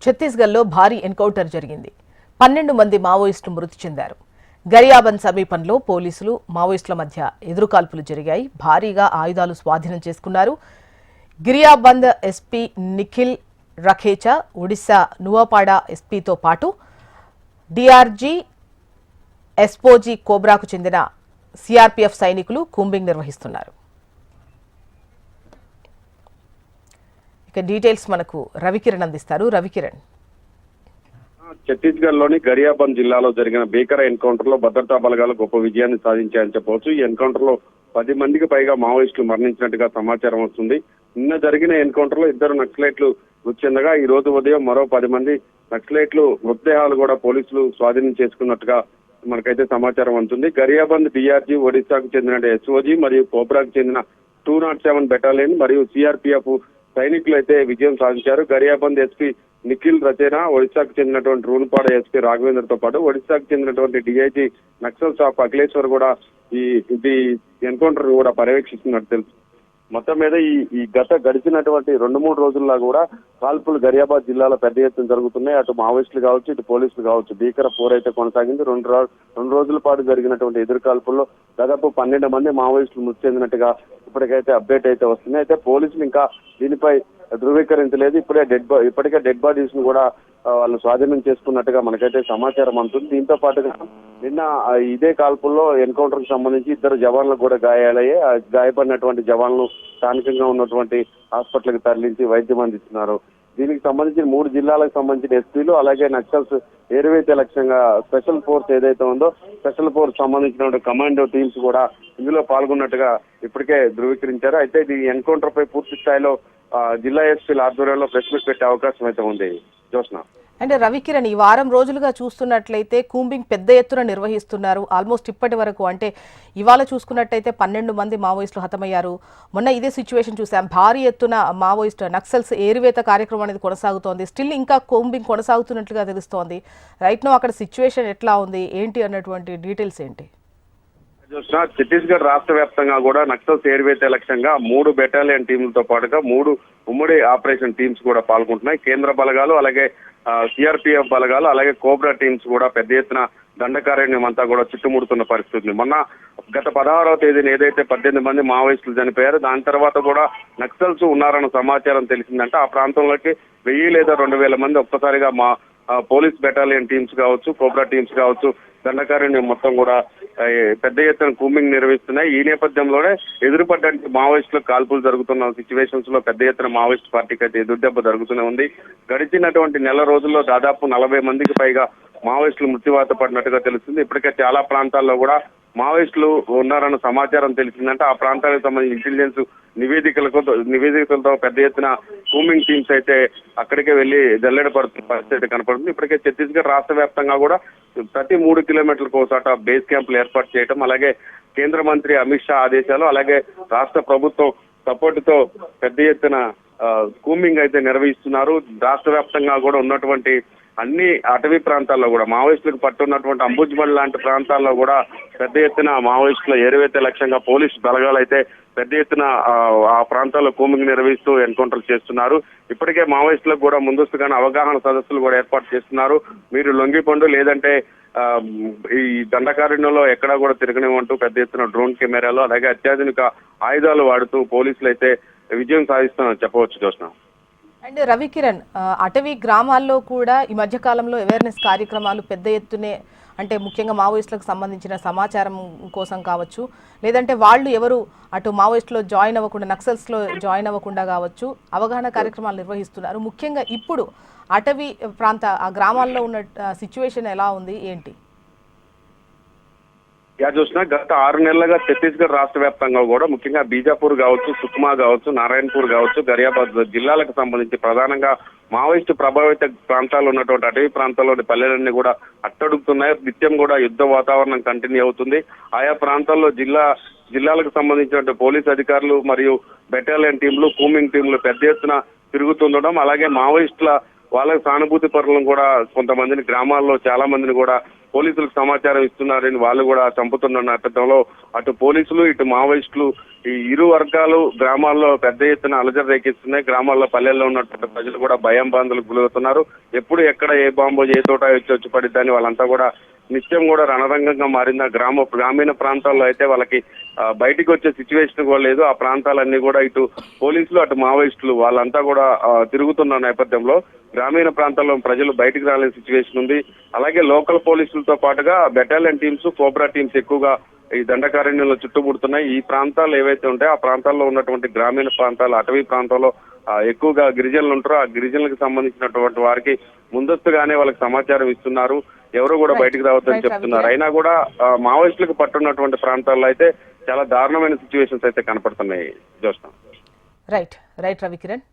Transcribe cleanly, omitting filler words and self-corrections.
ఛత్తీస్గఢ్లో భారీ ఎన్కౌంటర్ జరిగింది. 12 మంది మావోయిస్టులు మృతి చెందారు. గరియాబంద్ సమీపంలో పోలీసులు మావోయిస్టుల మధ్య ఎదురుకాల్పులు జరిగాయి. భారీగా ఆయుధాలు స్వాధీనం చేసుకున్నారు. గిరియాబంద్ ఎస్పీ నిఖిల్ రఖేచా, ఒడిశా నువాపాడ ఎస్పీతో పాటు డిఆర్జీ, ఎస్పోజీ కోబ్రాకు చెందిన సిఆర్పీఎఫ్ సైనికులు కూంబింగ్ నిర్వహిస్తున్నారు. ఇక డీటెయిల్స్ మనకు రవికిరణ్ అందిస్తారు. రవికిరణ్, ఛత్తీస్గఢ్ లోని గరియాబంద్ జిల్లాలో జరిగిన భీకర ఎన్కౌంటర్ లో భద్రతా బలగాలు గొప్ప విజయాన్ని సాధించాయని చెప్పవచ్చు. ఈ ఎన్కౌంటర్ లో 10 మందికి పైగా మావోయిస్టులు మరణించినట్టుగా సమాచారం వస్తుంది. నిన్న జరిగిన ఎన్కౌంటర్ లో 2 నక్సలైట్లు మృతి చెందగా ఈ రోజు ఉదయం మరో 10 మంది నక్సలైట్లు మృతదేహాలు కూడా పోలీసులు స్వాధీనం చేసుకున్నట్టుగా మనకైతే సమాచారం అందుతుంది. గరియాబంద్ డిఆర్జీ, ఒడిశాకు చెందిన ఎస్ఓజీ మరియు కోబ్రాకు చెందిన 207 బెటాలియన్ మరియు సిఆర్పీఎఫ్ సైనికులు అయితే విజయం సాధించారు. గరియాబంద్ ఎస్పీ నిఖిల్ రచేనా, ఒడిశాకు చెందినటువంటి రూన్పాడ ఎస్పీ రాఘవేంద్రతో పాటు ఒడిశాకు చెందినటువంటి డిఐజీ నక్సల్ షాప్ అఖిలేశ్వర్ కూడా ఈ ఎన్కౌంటర్ కూడా పర్యవేక్షిస్తున్నట్టు తెలుసు. మొత్తం మీద ఈ గడిచినటువంటి 2-3 రోజుల్లో కూడా కాల్పులు గరియాబాద్ జిల్లాలో పెద్ద ఎత్తున జరుగుతున్నాయి. అటు మావోయిస్టులు కావచ్చు, ఇటు పోలీసులు కావచ్చు. భీకర పోరైతే కొనసాగింది. 2 రోజుల పాటు జరిగినటువంటి ఎదురు కాల్పుల్లో దాదాపు 12 మంది మావోయిస్టులు మృతి చెందినట్టుగా ఇప్పటికైతే అప్డేట్ అయితే వస్తుంది. అయితే పోలీసులు ఇంకా దీనిపై ధృవీకరించలేదు. ఇప్పటికే డెడ్ బాడీస్ ను కూడా వాళ్ళు స్వాధీనం చేసుకున్నట్టుగా మనకైతే సమాచారం అందుతుంది. దీంతో పాటుగా నిన్న ఇదే కాల్పుల్లో ఎన్కౌంటర్ కి సంబంధించి 2 జవాన్లకు కూడా గాయాలయ్యాయి. గాయపడినటువంటి జవాన్లు స్థానికంగా ఉన్నటువంటి హాస్పిటల్కి తరలించి వైద్యం అందిస్తున్నారు. దీనికి సంబంధించిన 3 జిల్లాలకు సంబంధించిన ఎస్పీలు అలాగే నక్సల్స్ ఏరువైతే లక్ష్యంగా స్పెషల్ ఫోర్స్ ఏదైతే ఉందో స్పెషల్ ఫోర్స్ సంబంధించిన కమాండో టీమ్స్ కూడా ఇందులో పాల్గొన్నట్టుగా ఇప్పటికే ధృవీకరించారు. అయితే ఈ ఎన్కౌంటర్ పై పూర్తి స్థాయిలో జిల్లా ఎస్పీల ఆధ్వర్యంలో ప్రెస్ మీట్ పెట్టే అవకాశం అయితే ఉంది. జోష్న అంటే రవికిరణ్, ఈ వారం రోజులుగా చూస్తున్నట్లయితే కూంబింగ్ పెద్ద ఎత్తున నిర్వహిస్తున్నారు. ఆల్మోస్ట్ ఇప్పటి వరకు అంటే ఇవాళ చూసుకున్నట్టయితే 12 మంది మావోయిస్టులు హతమయ్యారు. మొన్న ఇదే సిచ్యువేషన్ చూసాం. భారీ ఎత్తున మావోయిస్టు నక్సల్స్ ఏరువేత కార్యక్రమం అనేది కొనసాగుతోంది. స్టిల్ ఇంకా కూంబింగ్ కొనసాగుతున్నట్లుగా తెలుస్తోంది. రైట్ నో అక్కడ సిచ్యువేషన్ ఎట్లా ఉంది ఏంటి అన్నటువంటి డీటెయిల్స్ ఏంటి? ఛత్తీస్గఢ్ రాష్ట్ర వ్యాప్తంగా కూడా నక్సల్స్ ఏరువేత లక్ష్యంగా 3 బెటాలియన్ టీంలతో పాటుగా 3 ఉమ్మడి ఆపరేషన్ టీమ్స్ కూడా పాల్గొంటున్నాయి. కేంద్ర బలగాలు అలాగే సిఆర్పీఎఫ్ బలగాలు అలాగే కోబ్రా టీమ్స్ కూడా పెద్ద ఎత్తున దండకారణ్యం అంతా కూడా చుట్టుముడుతున్న పరిస్థితి. మొన్న గత 16వ తేదీన ఏదైతే 18 మంది మావోయిస్టులు చనిపోయారు, దాని తర్వాత కూడా నక్సల్స్ ఉన్నారన్న సమాచారం తెలిసిందంటే ఆ ప్రాంతంలోకి 1000 లేదా 2000 మంది ఒక్కసారిగా పోలీస్ బెటాలియన్ టీమ్స్ కావచ్చు, కోబ్రా టీమ్స్ కావచ్చు, దండకారణ్యం మొత్తం కూడా పెద్ద ఎత్తున కూంబింగ్ నిర్వహిస్తున్నాయి. ఈ నేపథ్యంలోనే ఎదురుపడ్డానికి మావోయిస్టులకు కాల్పులు జరుగుతున్న సిచ్యువేషన్స్ లో పెద్ద ఎత్తున మావోయిస్ట్ పార్టీకి అయితే ఎదురుదెబ్బ జరుగుతూనే ఉంది. గడిచినటువంటి నెల రోజుల్లో దాదాపు 40 మందికి పైగా మావోయిస్టులు మృత్యువాత పడినట్టుగా తెలుస్తుంది. ఇప్పటికే చాలా ప్రాంతాల్లో కూడా మావోయిస్టులు ఉన్నారన్న సమాచారం తెలిసిందంటే ఆ ప్రాంతానికి సంబంధించిన ఇంటెలిజెన్స్ నివేదికలతో పెద్ద ఎత్తున కూంబింగ్ టీమ్స్ అయితే అక్కడికే వెళ్లి జల్లెడపడుతున్న పరిస్థితి కనపడుతుంది. ఇప్పటికే ఛత్తీస్గఢ్ రాష్ట్ర వ్యాప్తంగా కూడా ప్రతి 3 కిలోమీటర్లకు ఒకసాట బేస్ క్యాంపులు ఏర్పాటు చేయడం, అలాగే కేంద్ర మంత్రి అమిత్ షా ఆదేశాలు అలాగే రాష్ట్ర ప్రభుత్వం సపోర్ట్ తో పెద్ద ఎత్తున కూంబింగ్ అయితే నిర్వహిస్తున్నారు. రాష్ట్ర వ్యాప్తంగా కూడా ఉన్నటువంటి అన్ని అటవీ ప్రాంతాల్లో కూడా మావోయిస్టులకు పట్టున్నటువంటి అంబుజ్మల్ లాంటి ప్రాంతాల్లో కూడా పెద్ద ఎత్తున మావోయిస్టుల ఏరువేత లక్ష్యంగా పోలీసు బలగాలు అయితే పెద్ద ఎత్తున ఆ ప్రాంతాల్లో కూంబింగ్ నిర్వహిస్తూ ఎన్కౌంటర్ చేస్తున్నారు. ఇప్పటికే మావోయిస్టులకు కూడా ముందస్తుగానే అవగాహన సదస్సులు కూడా ఏర్పాటు చేస్తున్నారు. మీరు లొంగిపండు లేదంటే ఈ దండకారణ్యంలో ఎక్కడా కూడా తిరగనివ్వంటూ పెద్ద ఎత్తున డ్రోన్ కెమెరాలు అలాగే అత్యాధునిక ఆయుధాలు వాడుతూ పోలీసులు అయితే విజయం సాధిస్తున్నారని చెప్పవచ్చు. జోష్న అండ్ రవికిరణ్, అటవీ గ్రామాల్లో కూడా ఈ మధ్య కాలంలో అవేర్నెస్ కార్యక్రమాలు పెద్ద ఎత్తునే అంటే ముఖ్యంగా మావోయిస్టులకు సంబంధించిన సమాచారం కోసం కావచ్చు, లేదంటే వాళ్ళు ఎవరు అటు మావోయిస్టులో జాయిన్ అవ్వకుండా నక్సల్స్లో జాయిన్ అవ్వకుండా కావచ్చు అవగాహన కార్యక్రమాలు నిర్వహిస్తున్నారు. ముఖ్యంగా ఇప్పుడు అటవీ ప్రాంత ఆ గ్రామాల్లో ఉన్న సిచ్యువేషన్ ఎలా ఉంది ఏంటి? చూసినా గత 6 నెలలుగా ఛత్తీస్గఢ్ రాష్ట్ర వ్యాప్తంగా కూడా ముఖ్యంగా బీజాపూర్ కావచ్చు, సుక్మా కావచ్చు, నారాయణపూర్ కావచ్చు, గరియాబాద్ జిల్లాలకు సంబంధించి ప్రధానంగా మావోయిస్టు ప్రభావిత ప్రాంతాల్లో ఉన్నటువంటి అటవీ ప్రాంతాల్లోని పల్లెలన్నీ కూడా అట్టడుగుతున్నాయి. నిత్యం కూడా యుద్ధ వాతావరణం కంటిన్యూ అవుతుంది. ఆయా ప్రాంతాల్లో జిల్లాలకు సంబంధించిన పోలీస్ అధికారులు మరియు బెటాలియన్ టీంలు కూంబింగ్ టీంలు పెద్ద ఎత్తున తిరుగుతుండడం అలాగే మావోయిస్టుల వాళ్ళకి సానుభూతి పరులను కూడా కొంతమందిని గ్రామాల్లో చాలా మందిని కూడా పోలీసులకు సమాచారం ఇస్తున్నారని వాళ్ళు కూడా చంపుతున్న నేపథ్యంలో అటు పోలీసులు ఇటు మావోయిస్టులు ఈ ఇరు వర్గాలు గ్రామాల్లో పెద్ద ఎత్తున అలజడి రేకిస్తున్నాయి. గ్రామాల్లో పల్లెల్లో ఉన్నటువంటి ప్రజలు కూడా భయం బాంధులకు గురవుతున్నారు. ఎప్పుడు ఎక్కడ ఏ బాంబో ఏ తోట వచ్చి పడిద్దని వాళ్ళంతా కూడా నిత్యం కూడా రణరంగంగా మారింది. గ్రామీణ ప్రాంతాల్లో అయితే వాళ్ళకి బయటికి వచ్చే సిచ్యువేషన్ కూడా లేదు. ఆ ప్రాంతాలన్నీ కూడా ఇటు పోలీసులు అటు మావోయిస్టులు వాళ్ళంతా కూడా తిరుగుతున్న నేపథ్యంలో గ్రామీణ ప్రాంతాల్లో ప్రజలు బయటికి రాలేని సిచ్యువేషన్ ఉంది. అలాగే లోకల్ పోలీసులతో పాటుగా బెటాలియన్ టీమ్స్, కోబ్రా టీమ్స్ ఎక్కువగా ఈ దండకారణ్యంలో చుట్టుముడుతున్నాయి. ఈ ప్రాంతాలు ఏవైతే ఉంటాయో ఆ ప్రాంతాల్లో ఉన్నటువంటి గ్రామీణ ప్రాంతాలు, అటవీ ప్రాంతాల్లో ఎక్కువగా గిరిజనులు ఉంటారో ఆ గిరిజనులకు సంబంధించినటువంటి వారికి ముందస్తుగానే వాళ్ళకి సమాచారం ఇస్తున్నారు. ఎవరు కూడా బయటికి రావద్దని చెప్తున్నారు. అయినా కూడా మావోయిస్టులకు పట్టున్నటువంటి ప్రాంతాల్లో అయితే చాలా దారుణమైన సిచ్యువేషన్స్ అయితే కనపడుతున్నాయి. జోష్న. రైట్ రవికిరణ్.